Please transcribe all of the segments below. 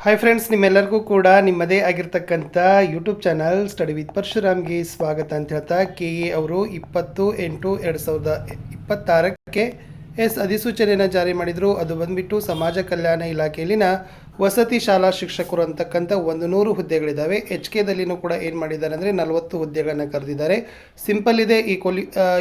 Hi friends, ನಿಮ್ಮೆಲ್ಲರಿಗೂ ಕೂಡ ನಿಮ್ಮದೇ ಆಗಿರ್ತಕ್ಕಂಥ ಯೂಟ್ಯೂಬ್ ಚಾನಲ್ ಸ್ಟಡಿ ವಿತ್ ಪರಶುರಾಮ್ಗೆ ಸ್ವಾಗತ ಅಂತ ಹೇಳ್ತಾ KA ಅವರು 20/8/2026ಕ್ಕೆ ಅಧಿಸೂಚನೆಯನ್ನು ಜಾರಿ ಮಾಡಿದರು. ಅದು ಬಂದುಬಿಟ್ಟು ಸಮಾಜ ಕಲ್ಯಾಣ ಇಲಾಖೆಯಲ್ಲಿನ ವಸತಿ ಶಾಲಾ ಶಿಕ್ಷಕರು ಅಂತಕ್ಕಂಥ 100 ಹುದ್ದೆಗಳಿದ್ದಾವೆ. HKದಲ್ಲಿನೂ ಕೂಡ ಏನು ಮಾಡಿದ್ದಾರೆ ಅಂದರೆ 40 ಹುದ್ದೆಗಳನ್ನು ಕರೆದಿದ್ದಾರೆ. ಸಿಂಪಲ್ ಇದೆ.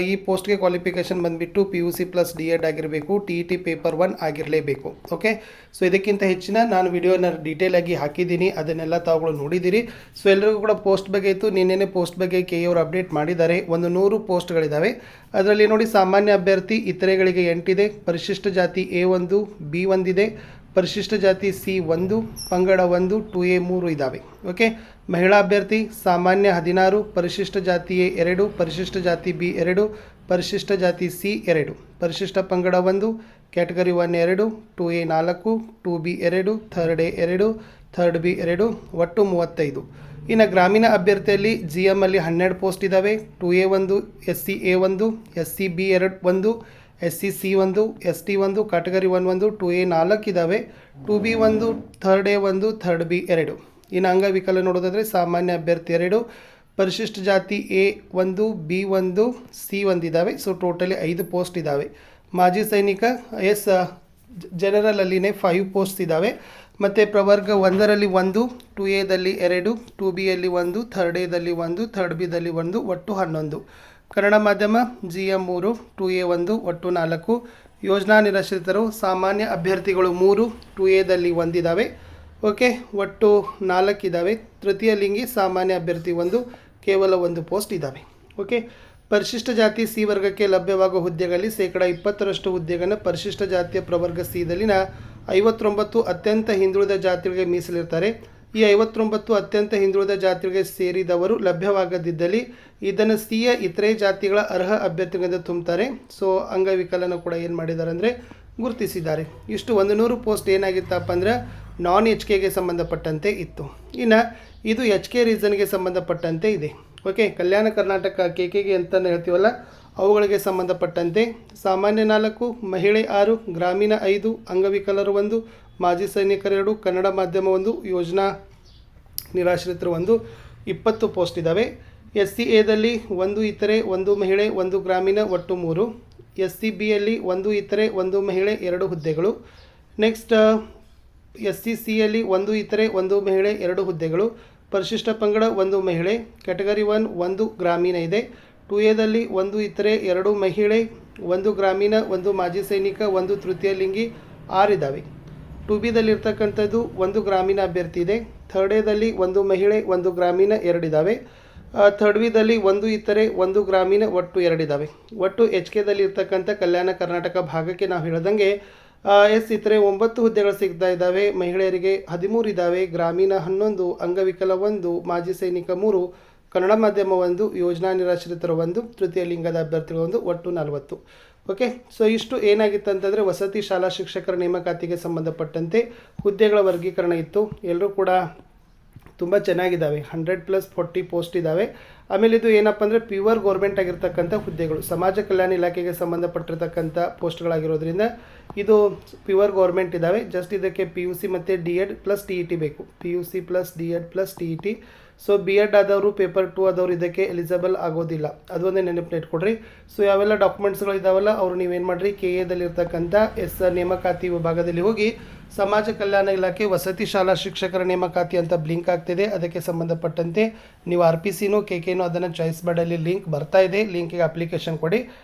ಈ ಪೋಸ್ಟ್ಗೆ ಕ್ವಾಲಿಫಿಕೇಷನ್ ಬಂದುಬಿಟ್ಟು PUC ಪ್ಲಸ್ DED ಆಗಿರಬೇಕು, TET ಪೇಪರ್ 1 ಆಗಿರಲೇಬೇಕು. ಓಕೆ, ಸೊ ಇದಕ್ಕಿಂತ ಹೆಚ್ಚಿನ ನಾನು ವಿಡಿಯೋನ ಡೀಟೇಲ್ ಆಗಿ ಹಾಕಿದ್ದೀನಿ, ಅದನ್ನೆಲ್ಲ ತಾವುಗಳು ನೋಡಿದ್ದೀರಿ. ಸೊ ಎಲ್ಲರಿಗೂ ಕೂಡ ಪೋಸ್ಟ್ ಬಗ್ಗೆ ಇತ್ತು. ನಿನ್ನೆ ಪೋಸ್ಟ್ ಬಗ್ಗೆ KA ಅವರು ಅಪ್ಡೇಟ್ ಮಾಡಿದ್ದಾರೆ. 100 ಪೋಸ್ಟ್ಗಳಿದ್ದಾವೆ. ಅದರಲ್ಲಿ ನೋಡಿ, ಸಾಮಾನ್ಯ ಅಭ್ಯರ್ಥಿ ಇತರೆಗಳಿಗೆ 8 ಇದೆ, ಪರಿಶಿಷ್ಟ ಜಾತಿ A1 B1 ಇದೆ, ಪರಿಶಿಷ್ಟ ಜಾತಿ C1, ಪಂಗಡ 1 2A 3 ಇದ್ದಾವೆ. ಓಕೆ, ಮಹಿಳಾ ಅಭ್ಯರ್ಥಿ ಸಾಮಾನ್ಯ 16, ಪರಿಶಿಷ್ಟ ಜಾತಿ A2, ಪರಿಶಿಷ್ಟ ಜಾತಿ B2, ಪರಿಶಿಷ್ಟ ಜಾತಿ C2, ಪರಿಶಿಷ್ಟ ಪಂಗಡ 1, category 1 2, 2A 4, 2B 2, third A 2, third B 2, ಒಟ್ಟು 35. ಇನ್ನು ಗ್ರಾಮೀಣ ಅಭ್ಯರ್ಥಿಯಲ್ಲಿ GM ಅಲ್ಲಿ 12 ಪೋಸ್ಟ್ ಇದ್ದಾವೆ. 2A1, SC A1, SC B1, SC C1, ST 1, category 1 2A 4 ಇದ್ದಾವೆ, 2B 1, third A 1, third B 2. ಇನ್ನು ಅಂಗವಿಕಲ ನೋಡೋದಾದರೆ ಸಾಮಾನ್ಯ ಅಭ್ಯರ್ಥಿ 2, ಪರಿಶಿಷ್ಟ ಜಾತಿ A1, B1, C1 ಇದ್ದಾವೆ. ಸೊ ಟೋಟಲಿ 5 ಪೋಸ್ಟ್ ಇದ್ದಾವೆ. ಮಾಜಿ ಸೈನಿಕ ಜನರಲಲ್ಲಿನೇ 5 ಪೋಸ್ಟ್ ಇದ್ದಾವೆ. ಮತ್ತು ಪ್ರವರ್ಗ 1ರಲ್ಲಿ 1, 2Aದಲ್ಲಿ 2, 2Bಯಲ್ಲಿ 1, ಥರ್ಡ್ Aದಲ್ಲಿ 1, ಥರ್ಡ್ Bದಲ್ಲಿ 1, ಒಟ್ಟು 11. ಕನ್ನಡ ಮಾಧ್ಯಮ GM 3, 2A 1, ಒಟ್ಟು 4. ಯೋಜನಾ ನಿರಾಶ್ರಿತರು ಸಾಮಾನ್ಯ ಅಭ್ಯರ್ಥಿಗಳು 3, 2Aದಲ್ಲಿ 1 ಇದ್ದಾವೆ. ಓಕೆ, ಒಟ್ಟು 4 ಇದ್ದಾವೆ. ತೃತೀಯ ಲಿಂಗಿ ಸಾಮಾನ್ಯ ಅಭ್ಯರ್ಥಿ 1, ಕೇವಲ 1 ಪೋಸ್ಟ್ ಇದ್ದಾವೆ. ಓಕೆ, ಪರಿಶಿಷ್ಟ ಜಾತಿ C ವರ್ಗಕ್ಕೆ ಲಭ್ಯವಾಗುವ ಹುದ್ದೆಗಳಲ್ಲಿ 20% ಹುದ್ದೆಗಳನ್ನು ಪರಿಶಿಷ್ಟ ಜಾತಿಯ ಪ್ರವರ್ಗ Cದಲ್ಲಿನ 59 ಅತ್ಯಂತ ಹಿಂದುಳಿದ ಜಾತಿಗಳಿಗೆ ಮೀಸಲಿರ್ತಾರೆ. ಈ 59 ಅತ್ಯಂತ ಹಿಂದುಳಿದ ಜಾತಿಗಳಿಗೆ ಸೇರಿದವರು ಲಭ್ಯವಾಗದಿದ್ದಲ್ಲಿ ಇದನ್ನು Cಯ ಇತರೆ ಜಾತಿಗಳ ಅರ್ಹ ಅಭ್ಯರ್ಥಿಗಳಿಂದ ತುಂಬುತ್ತಾರೆ. ಸೊ ಅಂಗವಿಕಲನ ಕೂಡ ಏನು ಮಾಡಿದ್ದಾರೆ ಅಂದರೆ ಗುರುತಿಸಿದ್ದಾರೆ. ಇಷ್ಟು 100 ಪೋಸ್ಟ್ ಏನಾಗಿತ್ತಪ್ಪ ಅಂದರೆ ನಾನ್ HKಗೆ ಸಂಬಂಧಪಟ್ಟಂತೆ ಇತ್ತು. ಇನ್ನು ಇದು HK ರೀಸನ್ಗೆ ಸಂಬಂಧಪಟ್ಟಂತೆ ಇದೆ. ಓಕೆ, ಕಲ್ಯಾಣ ಕರ್ನಾಟಕ KKಗೆ ಅಂತ ಹೇಳ್ತೀವಲ್ಲ, ಅವುಗಳಿಗೆ ಸಂಬಂಧಪಟ್ಟಂತೆ ಸಾಮಾನ್ಯ 4, ಮಹಿಳೆ 6, ಗ್ರಾಮೀಣ 5, ಅಂಗವಿಕಲರು 1, ಮಾಜಿ ಸೈನಿಕರು 2, ಕನ್ನಡ ಮಾಧ್ಯಮ 1, ಯೋಜನಾ ನಿರಾಶ್ರಿತರು 1, 20 ಪೋಸ್ಟ್ ಇದ್ದಾವೆ. SC Aದಲ್ಲಿ 1 ಇತರೆ 1 ಮಹಿಳೆ 1 ಗ್ರಾಮೀಣ ಒಟ್ಟು 3. SC Bಯಲ್ಲಿ 1 ಇತರೆ 1 ಮಹಿಳೆ 2 ಹುದ್ದೆಗಳು. ನೆಕ್ಸ್ಟ್ SC Cಯಲ್ಲಿ 1 ಇತರೆ 1 ಮಹಿಳೆ 2 ಹುದ್ದೆಗಳು. ಪರಿಶಿಷ್ಟ ಪಂಗಡ 1 ಮಹಿಳೆ, ಕ್ಯಾಟಗರಿ 1 ಗ್ರಾಮೀಣ ಇದೆ. 2Aದಲ್ಲಿ 1 ಇತರೆ 2 ಮಹಿಳೆ 1 ಗ್ರಾಮೀಣ 1 ಮಾಜಿ ಸೈನಿಕ 1 ತೃತೀಯ ಲಿಂಗಿ 6 ಇದ್ದಾವೆ. 2Bದಲ್ಲಿರ್ತಕ್ಕಂಥದ್ದು 1 ಗ್ರಾಮೀಣ ಅಭ್ಯರ್ಥಿ ಇದೆ. ಥರ್ಡ್ Aದಲ್ಲಿ 1 ಮಹಿಳೆ 1 ಗ್ರಾಮೀಣ 2 ಇದ್ದಾವೆ. ಥರ್ಡ್ Bದಲ್ಲಿ 1 ಇತರೆ 1 ಗ್ರಾಮೀಣ ಒಟ್ಟು 2 ಇದ್ದಾವೆ. ಒಟ್ಟು HKದಲ್ಲಿ ಇರ್ತಕ್ಕಂಥ ಕಲ್ಯಾಣ ಕರ್ನಾಟಕ ಭಾಗಕ್ಕೆ ನಾವು ಹೇಳ್ದಂಗೆ ಇತರೆ 9 ಹುದ್ದೆಗಳು ಸಿಗ್ತಾ ಇದ್ದಾವೆ. ಮಹಿಳೆಯರಿಗೆ 13 ಇದ್ದಾವೆ, ಗ್ರಾಮೀಣ 11, ಅಂಗವಿಕಲ 1, ಮಾಜಿ ಸೈನಿಕ 3, ಕನ್ನಡ ಮಾಧ್ಯಮ 1, ಯೋಜನಾ ನಿರಾಶ್ರಿತರು 1, ತೃತೀಯ ಲಿಂಗದ ಅಭ್ಯರ್ಥಿಗಳು 1, ಒಟ್ಟು 40. ಓಕೆ, ಸೊ ಇಷ್ಟು ಏನಾಗಿತ್ತು ಅಂತಂದರೆ ವಸತಿ ಶಾಲಾ ಶಿಕ್ಷಕರ ನೇಮಕಾತಿಗೆ ಸಂಬಂಧಪಟ್ಟಂತೆ ಹುದ್ದೆಗಳ ವರ್ಗೀಕರಣ ಇತ್ತು. ಎಲ್ಲರೂ ಕೂಡ ತುಂಬ ಚೆನ್ನಾಗಿದ್ದಾವೆ. 100+40 ಪೋಸ್ಟ್ ಇದ್ದಾವೆ. ಆಮೇಲೆ ಇದು ಏನಪ್ಪ ಅಂದರೆ ಪ್ಯೂರ್ ಗೌರ್ಮೆಂಟ್ ಆಗಿರ್ತಕ್ಕಂಥ ಹುದ್ದೆಗಳು, ಸಮಾಜ ಕಲ್ಯಾಣ ಇಲಾಖೆಗೆ ಸಂಬಂಧಪಟ್ಟಿರ್ತಕ್ಕಂಥ ಪೋಸ್ಟ್ಗಳಾಗಿರೋದ್ರಿಂದ ಇದು ಪ್ಯೂರ್ ಗೌರ್ಮೆಂಟ್ ಇದ್ದಾವೆ. ಜಸ್ಟ್ ಇದಕ್ಕೆ PUC ಮತ್ತು DED ಪ್ಲಸ್ TET ಬೇಕು. PUC plus DED plus TET. So BEd ಆದವರು ಪೇಪರ್ 2 ಆದವರು ಇದಕ್ಕೆ ಎಲಿಜಿಬಲ್ ಆಗೋದಿಲ್ಲ. ಅದೊಂದೇ ನೆನಪು ಇಟ್ಕೊಡ್ರಿ. ಸೊ ಯಾವೆಲ್ಲ ಡಾಕ್ಯುಮೆಂಟ್ಸ್ಗಳು ಇದ್ದಾವಲ್ಲ ಅವರು ನೀವೇನು ಮಾಡಿರಿ, KAದಲ್ಲಿರ್ತಕ್ಕಂಥ ನೇಮಕಾತಿ ವಿಭಾಗದಲ್ಲಿ ಹೋಗಿ ಸಮಾಜ ಕಲ್ಯಾಣ ಇಲಾಖೆ ವಸತಿ ಶಾಲಾ ಶಿಕ್ಷಕರ ನೇಮಕಾತಿ ಅಂತ ಬ್ಲಿಂಕ್ ಆಗ್ತಿದೆ. ಅದಕ್ಕೆ ಸಂಬಂಧಪಟ್ಟಂತೆ ನೀವು RPCನೂ KKನೂ ಅದನ್ನು ಚಾಯ್ಸ್ ಮಾಡಲಿ ಲಿಂಕ್ ಬರ್ತಾ ಇದೆ. ಲಿಂಕಿಗೆ ಅಪ್ಲಿಕೇಶನ್ ಕೊಡಿ.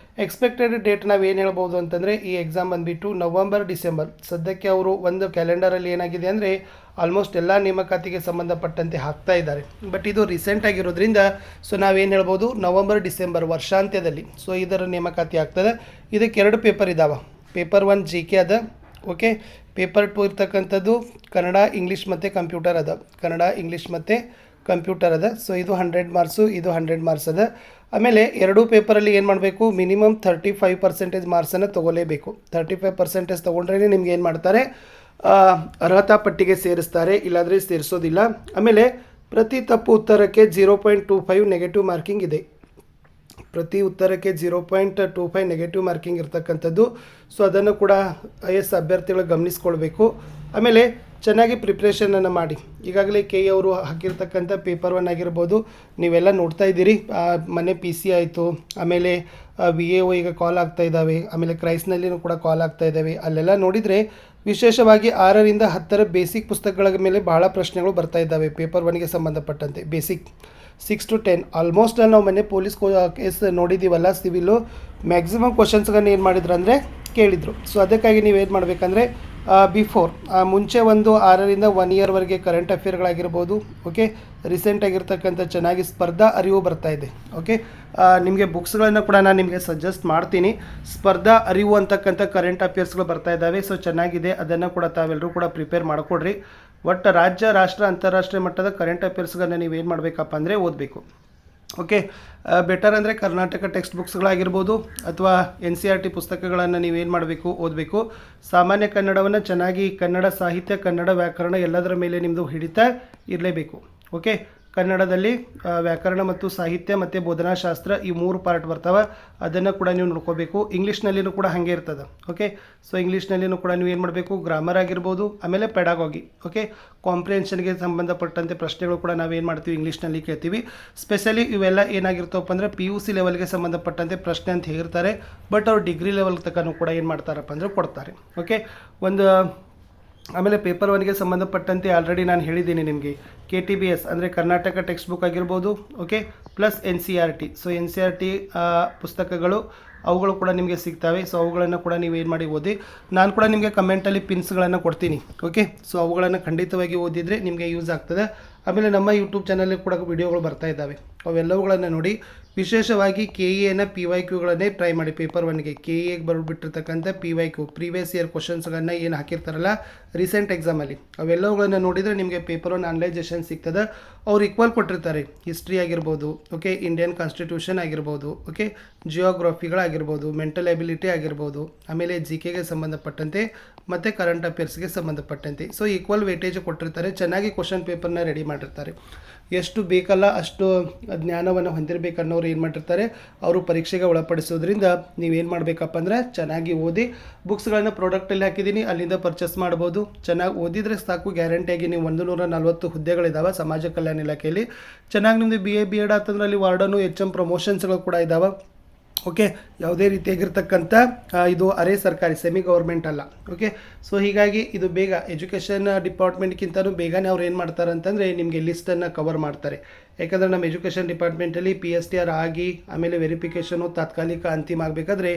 ಎಕ್ಸ್ಪೆಕ್ಟೆಡ್ ಡೇಟ್ ನಾವು ಏನು ಹೇಳ್ಬೋದು ಅಂತಂದರೆ ಈ ಎಕ್ಸಾಮ್ ಬಂದುಬಿಟ್ಟು ನವಂಬರ್ ಡಿಸೆಂಬರ್. ಸದ್ಯಕ್ಕೆ ಅವರು ಒಂದು ಕ್ಯಾಲೆಂಡರಲ್ಲಿ ಏನಾಗಿದೆ ಅಂದರೆ ಆಲ್ಮೋಸ್ಟ್ ಎಲ್ಲ ನೇಮಕಾತಿಗೆ ಸಂಬಂಧಪಟ್ಟಂತೆ ಹಾಕ್ತಾ ಇದ್ದಾರೆ. ಬಟ್ ಇದು ರೀಸೆಂಟ್ ಆಗಿರೋದ್ರಿಂದ ಸೊ ನಾವೇನು ಹೇಳ್ಬೋದು, ನವಂಬರ್ ಡಿಸೆಂಬರ್ ವರ್ಷಾಂತ್ಯದಲ್ಲಿ ಸೊ ಇದರ ನೇಮಕಾತಿ ಆಗ್ತದೆ. ಇದಕ್ಕೆ 2 ಪೇಪರ್ ಇದ್ದಾವೆ. ಪೇಪರ್ 1 GK ಅದ. ಓಕೆ, ಪೇಪರ್ 2 ಇರ್ತಕ್ಕಂಥದ್ದು ಕನ್ನಡ ಇಂಗ್ಲೀಷ್ ಮತ್ತು ಕಂಪ್ಯೂಟರ್ ಅದ. ಕನ್ನಡ ಇಂಗ್ಲೀಷ್ ಮತ್ತು ಕಂಪ್ಯೂಟರ್ ಅದ. ಸೊ ಇದು 100 ಮಾರ್ಕ್ಸು, ಇದು 100 ಮಾರ್ಕ್ಸ್ ಅದ. ಆಮೇಲೆ 2 ಪೇಪರಲ್ಲಿ ಏನು ಮಾಡಬೇಕು, ಮಿನಿಮಮ್ 35% ಮಾರ್ಕ್ಸನ್ನು ತೊಗೊಲೇಬೇಕು. 35% ತೊಗೊಂಡ್ರೆ ನಿಮ್ಗೆ ಏನು ಮಾಡ್ತಾರೆ, ಅರ್ಹತಾ ಪಟ್ಟಿಗೆ ಸೇರಿಸ್ತಾರೆ, ಇಲ್ಲಾಂದರೆ ಸೇರಿಸೋದಿಲ್ಲ. ಆಮೇಲೆ ಪ್ರತಿ ತಪ್ಪು ಉತ್ತರಕ್ಕೆ 0.25 ನೆಗೆಟಿವ್ ಮಾರ್ಕಿಂಗ್ ಇದೆ. ಪ್ರತಿ ಉತ್ತರಕ್ಕೆ 0.25 ನೆಗೆಟಿವ್ ಮಾರ್ಕಿಂಗ್ ಇರ್ತಕ್ಕಂಥದ್ದು. ಸೊ ಅದನ್ನು ಕೂಡ ಅಭ್ಯರ್ಥಿಗಳು ಗಮನಿಸ್ಕೊಳ್ಬೇಕು. ಆಮೇಲೆ ಚೆನ್ನಾಗಿ ಪ್ರಿಪ್ರೇಷನನ್ನು ಮಾಡಿ. ಈಗಾಗಲೇ ಕೆ ಅವರು ಹಾಕಿರ್ತಕ್ಕಂಥ ಪೇಪರ್ 1 ಆಗಿರ್ಬೋದು, ನೀವೆಲ್ಲ ನೋಡ್ತಾ ಇದ್ದೀರಿ. ಮೊನ್ನೆ ಪಿ ಸಿ ಆಯಿತು, ಆಮೇಲೆ ವಿ ಎ ಒ ಈಗ ಕಾಲ್ ಆಗ್ತಾ ಇದ್ದಾವೆ, ಆಮೇಲೆ ಕ್ರೈಸ್ನಲ್ಲಿನೂ ಕೂಡ ಕಾಲ್ ಆಗ್ತಾ ಇದ್ದಾವೆ. ಅಲ್ಲೆಲ್ಲ ನೋಡಿದರೆ ವಿಶೇಷವಾಗಿ 6ರಿಂದ 10 ಬೇಸಿಕ್ ಪುಸ್ತಕಗಳ ಮೇಲೆ ಭಾಳ ಪ್ರಶ್ನೆಗಳು ಬರ್ತಾ ಇದ್ದಾವೆ ಪೇಪರ್ 1ಗೆ ಸಂಬಂಧಪಟ್ಟಂತೆ. ಬೇಸಿಕ್ 6 to 10 ಆಲ್ಮೋಸ್ಟ್ ನಾವು ಮೊನ್ನೆ ಪೊಲೀಸ್ ಕೇಸ್ ನೋಡಿದ್ದೀವಲ್ಲ, ಸಿವಿಲು ಮ್ಯಾಕ್ಸಿಮಮ್ ಕ್ವಶನ್ಸ್ಗಳನ್ನ ಏನು ಮಾಡಿದ್ರು ಅಂದರೆ ಕೇಳಿದರು. ಸೊ ಅದಕ್ಕಾಗಿ ನೀವೇನು ಮಾಡಬೇಕಂದ್ರೆ ಬಿಫೋರ್ ಮುಂಚೆ ಒಂದು 6ರಿಂದ 1 ಇಯರ್ವರೆಗೆ ಕರೆಂಟ್ ಅಫೇರ್ಗಳಾಗಿರ್ಬೋದು, ಓಕೆ, ರೀಸೆಂಟ್ ಆಗಿರ್ತಕ್ಕಂಥ ಚೆನ್ನಾಗಿ ಸ್ಪರ್ಧಾ ಅರಿವು ಬರ್ತಾ ಇದೆ. ಓಕೆ, ನಿಮಗೆ ಬುಕ್ಸ್ಗಳನ್ನು ಕೂಡ ನಾನು ನಿಮಗೆ ಸಜೆಸ್ಟ್ ಮಾಡ್ತೀನಿ. ಸ್ಪರ್ಧಾ ಅರಿವು ಅಂತಕ್ಕಂಥ ಕರೆಂಟ್ ಅಫೇರ್ಸ್ಗಳು ಬರ್ತಾ ಇದ್ದಾವೆ. ಸೊ ಚೆನ್ನಾಗಿದೆ, ಅದನ್ನು ಕೂಡ ತಾವೆಲ್ಲರೂ ಕೂಡ ಪ್ರಿಪೇರ್ ಮಾಡಿಕೊಡ್ರಿ. ಒಟ್ಟು ರಾಜ್ಯ, ರಾಷ್ಟ್ರ, ಅಂತಾರಾಷ್ಟ್ರೀಯ ಮಟ್ಟದ ಕರೆಂಟ್ ಅಫೇರ್ಸ್ಗಳನ್ನ ನೀವೇನು ಮಾಡಬೇಕಪ್ಪ ಅಂದರೆ ಓದಬೇಕು. ಓಕೆ, ಬೆಟರ್ ಅಂದರೆ ಕರ್ನಾಟಕ ಟೆಕ್ಸ್ಟ್ ಬುಕ್ಸ್ಗಳಾಗಿರ್ಬೋದು ಅಥವಾ NCERT ಪುಸ್ತಕಗಳನ್ನು ನೀವೇನು ಮಾಡಬೇಕು, ಓದಬೇಕು. ಸಾಮಾನ್ಯ ಕನ್ನಡವನ್ನು ಚೆನ್ನಾಗಿ, ಕನ್ನಡ ಸಾಹಿತ್ಯ, ಕನ್ನಡ ವ್ಯಾಕರಣ ಎಲ್ಲದರ ಮೇಲೆ ನಿಮ್ಮದು ಹಿಡಿತ ಇರಲೇಬೇಕು. ಓಕೆ, ಕನ್ನಡದಲ್ಲಿ ವ್ಯಾಕರಣ ಮತ್ತು ಸಾಹಿತ್ಯ ಮತ್ತು ಬೋಧನಾಶಾಸ್ತ್ರ ಈ 3 ಪಾರ್ಟ್ ಬರ್ತಾವೆ, ಅದನ್ನು ಕೂಡ ನೀವು ನೋಡ್ಕೋಬೇಕು. ಇಂಗ್ಲೀಷ್ನಲ್ಲಿನೂ ಕೂಡ ಹಾಗೆ ಇರ್ತದೆ. ಓಕೆ, ಸೊ ಇಂಗ್ಲೀಷ್ನಲ್ಲಿನೂ ಕೂಡ ನೀವು ಏನು ಮಾಡಬೇಕು, ಗ್ರಾಮರ್ ಆಗಿರ್ಬೋದು, ಆಮೇಲೆ ಪೆಡಾಗೋಗಿ, ಓಕೆ, ಕಾಂಪ್ರಿಹೆನ್ಷನ್ಗೆ ಸಂಬಂಧಪಟ್ಟಂತೆ ಪ್ರಶ್ನೆಗಳು ಕೂಡ ನಾವೇನು ಮಾಡ್ತೀವಿ, ಇಂಗ್ಲೀಷ್ನಲ್ಲಿ ಕೇಳ್ತೀವಿ. ಸ್ಪೆಷಲಿ ಇವೆಲ್ಲ ಏನಾಗಿರ್ತವಪ್ಪ ಅಂದರೆ PUC ಲೆವೆಲ್ಗೆ ಸಂಬಂಧಪಟ್ಟಂತೆ ಪ್ರಶ್ನೆ ಅಂತ ಹೇಳಿರ್ತಾರೆ, ಬಟ್ ಅವ್ರು ಡಿಗ್ರಿ ಲೆವೆಲ್ ತನಕ ಕೂಡ ಏನು ಮಾಡ್ತಾರಪ್ಪ ಅಂದರೆ ಕೊಡ್ತಾರೆ. ಓಕೆ, ಒಂದು ಆಮೇಲೆ ಪೇಪರ್ 1ಗೆ ಸಂಬಂಧಪಟ್ಟಂತೆ ಆಲ್ರೆಡಿ ನಾನು ಹೇಳಿದ್ದೀನಿ ನಿಮಗೆ, KTBS ಅಂದರೆ ಕರ್ನಾಟಕ ಟೆಕ್ಸ್ಟ್ ಬುಕ್ ಆಗಿರ್ಬೋದು, okay, plus NCERT. So NCERT ಪುಸ್ತಕಗಳು ಅವುಗಳು ಕೂಡ ನಿಮಗೆ ಸಿಗ್ತವೆ. ಸೊ ಅವುಗಳನ್ನು ಕೂಡ ನೀವು ಏನು ಮಾಡಿ ಓದಿ. ನಾನು ಕೂಡ ನಿಮಗೆ ಕಮೆಂಟಲ್ಲಿ ಪಿನ್ಸ್ಗಳನ್ನು ಕೊಡ್ತೀನಿ. ಓಕೆ, ಸೊ ಅವುಗಳನ್ನು ಖಂಡಿತವಾಗಿ ಓದಿದರೆ ನಿಮಗೆ ಯೂಸ್ ಆಗ್ತದೆ. ಆಮೇಲೆ ನಮ್ಮ ಯೂಟ್ಯೂಬ್ ಚಾನಲಲ್ಲಿ ಕೂಡ ವಿಡಿಯೋಗಳು ಬರ್ತಾ ಇದ್ದಾವೆ, ಅವೆಲ್ಲವುಗಳನ್ನು ನೋಡಿ. ವಿಶೇಷವಾಗಿ KEನ PYQಗಳನ್ನೇ ಟ್ರೈ ಮಾಡಿ. ಪೇಪರ್ 1ಗೆ KEಗೆ ಬರೆದ್ಬಿಟ್ಟಿರ್ತಕ್ಕಂಥ PYQ ಪ್ರೀವಿಯಸ್ ಇಯರ್ ಕ್ವಶನ್ಸ್ಗಳನ್ನು ಏನು ಹಾಕಿರ್ತಾರಲ್ಲ ರೀಸೆಂಟ್ ಎಕ್ಸಾಮಲ್ಲಿ, ಅವೆಲ್ಲವುಗಳನ್ನು ನೋಡಿದರೆ ನಿಮಗೆ ಪೇಪರ್ 1 ಅನಲೈಸೇಷನ್ ಸಿಗ್ತದೆ. ಅವ್ರು ಈಕ್ವಲ್ ಕೊಟ್ಟಿರ್ತಾರೆ, ಹಿಸ್ಟ್ರಿ ಆಗಿರ್ಬೋದು, ಓಕೆ, ಇಂಡಿಯನ್ ಕಾನ್ಸ್ಟಿಟ್ಯೂಷನ್ ಆಗಿರ್ಬೋದು, ಓಕೆ, ಜಿಯೋಗ್ರಫಿಗಳಾಗಿರ್ಬೋದು, ಮೆಂಟಲ್ ಎಬಿಲಿಟಿ ಆಗಿರ್ಬೋದು, ಆಮೇಲೆ GKಗೆ ಸಂಬಂಧಪಟ್ಟಂತೆ ಮತ್ತು ಕರೆಂಟ್ ಅಫೇರ್ಸ್ಗೆ ಸಂಬಂಧಪಟ್ಟಂತೆ. ಸೊ ಈಕ್ವಲ್ ವೇಟೇಜ್ ಕೊಟ್ಟಿರ್ತಾರೆ. ಚೆನ್ನಾಗಿ ಕ್ವಶನ್ ಪೇಪರ್ನ ರೆಡಿ ಮಾಡಿರ್ತಾರೆ. ಎಷ್ಟು ಬೇಕಲ್ಲ ಅಷ್ಟು ಜ್ಞಾನವನ್ನು ಹೊಂದಿರಬೇಕನ್ನೋರು ಏನು ಮಾಡಿರ್ತಾರೆ, ಅವರು ಪರೀಕ್ಷೆಗೆ ಒಳಪಡಿಸೋದ್ರಿಂದ ನೀವೇನು ಮಾಡಬೇಕಪ್ಪ ಅಂದರೆ ಚೆನ್ನಾಗಿ ಓದಿ. ಬುಕ್ಸ್ಗಳನ್ನು ಪ್ರಾಡಕ್ಟಲ್ಲಿ ಹಾಕಿದ್ದೀನಿ, ಅಲ್ಲಿಂದ ಪರ್ಚೇಸ್ ಮಾಡ್ಬೋದು. ಚೆನ್ನಾಗಿ ಓದಿದರೆ ಸಾಕು, ಗ್ಯಾರಂಟಿಯಾಗಿ ನೀವು 140 ಹುದ್ದೆಗಳಿದ್ದಾವೆ ಸಮಾಜ ಕಲ್ಯಾಣ ಇಲಾಖೆಯಲ್ಲಿ. ಚೆನ್ನಾಗಿ ನಿಮ್ಮದು BA B.Ed ಆತಂದ್ರೆ ಅಲ್ಲಿ ವಾರ್ಡನು HM ಪ್ರಮೋಷನ್ಸ್ಗಳು ಕೂಡ ಇದ್ದಾವೆ. ಓಕೆ, ಯಾವುದೇ ರೀತಿಯಾಗಿರ್ತಕ್ಕಂಥ ಇದು ಅರೆ ಸರ್ಕಾರಿ, ಸೆಮಿ ಗೌರ್ಮೆಂಟ್ ಅಲ್ಲ. ಓಕೆ, ಸೊ ಹೀಗಾಗಿ ಇದು ಬೇಗ ಎಜುಕೇಷನ್ ಡಿಪಾರ್ಟ್ಮೆಂಟ್ಗಿಂತಲೂ ಬೇಗನೆ ಅವ್ರು ಏನು ಮಾಡ್ತಾರೆ ಅಂತಂದರೆ ನಿಮಗೆ ಲಿಸ್ಟನ್ನು ಕವರ್ ಮಾಡ್ತಾರೆ. ಯಾಕಂದರೆ ನಮ್ಮ ಎಜುಕೇಷನ್ ಡಿಪಾರ್ಟ್ಮೆಂಟಲ್ಲಿ PSTR ಆಗಿ ಆಮೇಲೆ ವೆರಿಫಿಕೇಷನು ತಾತ್ಕಾಲಿಕ ಅಂತಿಮ ಆಗಬೇಕಾದ್ರೆ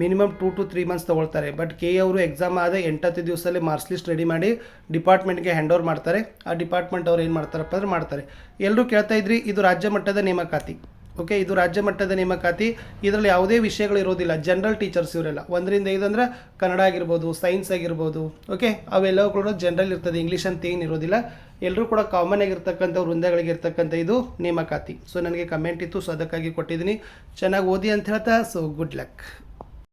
ಮಿನಿಮಮ್ 2 to 3 ಮಂತ್ಸ್ ತೊಗೊಳ್ತಾರೆ. ಬಟ್ KE ಅವರು ಎಕ್ಸಾಮ್ ಆದ 8-10 ದಿವಸದಲ್ಲಿ ಮಾರ್ಕ್ಸ್ ಲಿಸ್ಟ್ ರೆಡಿ ಮಾಡಿ ಡಿಪಾರ್ಟ್ಮೆಂಟ್ಗೆ ಹ್ಯಾಂಡ್ ಓವರ್ ಮಾಡ್ತಾರೆ. ಆ ಡಿಪಾರ್ಟ್ಮೆಂಟ್ ಅವ್ರು ಏನು ಮಾಡ್ತಾರಪ್ಪ ಅಂದ್ರೆ ಮಾಡ್ತಾರೆ. ಎಲ್ಲರೂ ಕೇಳ್ತಾ ಇದ್ರಿ, ಇದು ರಾಜ್ಯ ಮಟ್ಟದ ನೇಮಕಾತಿ. ಓಕೆ, ಇದು ರಾಜ್ಯ ಮಟ್ಟದ ನೇಮಕಾತಿ. ಇದರಲ್ಲಿ ಯಾವುದೇ ವಿಷಯಗಳು ಇರೋದಿಲ್ಲ. ಜನರಲ್ ಟೀಚರ್ಸ್ ಇವರೆಲ್ಲ 1ರಿಂದ 5 ಅಂದ್ರೆ ಕನ್ನಡ ಆಗಿರ್ಬೋದು, ಸೈನ್ಸ್ ಆಗಿರ್ಬೋದು, ಓಕೆ, ಅವೆಲ್ಲವೂ ಕೂಡ ಜನರಲ್ ಇರ್ತದೆ. ಇಂಗ್ಲೀಷ್ ಅಂತ ಏನು ಇರೋದಿಲ್ಲ. ಎಲ್ಲರೂ ಕೂಡ ಕಾಮನ್ ಆಗಿರ್ತಕ್ಕಂಥ ವೃಂದಗಳಿಗೆ ಇರ್ತಕ್ಕಂಥ ಇದು ನೇಮಕಾತಿ. ಸೊ ನನಗೆ ಕಮೆಂಟ್ ಇತ್ತು, ಸೊ ಅದಕ್ಕಾಗಿ ಕೊಟ್ಟಿದ್ದೀನಿ. ಚೆನ್ನಾಗಿ ಓದಿ ಅಂತ ಹೇಳ್ತಾ. So good luck.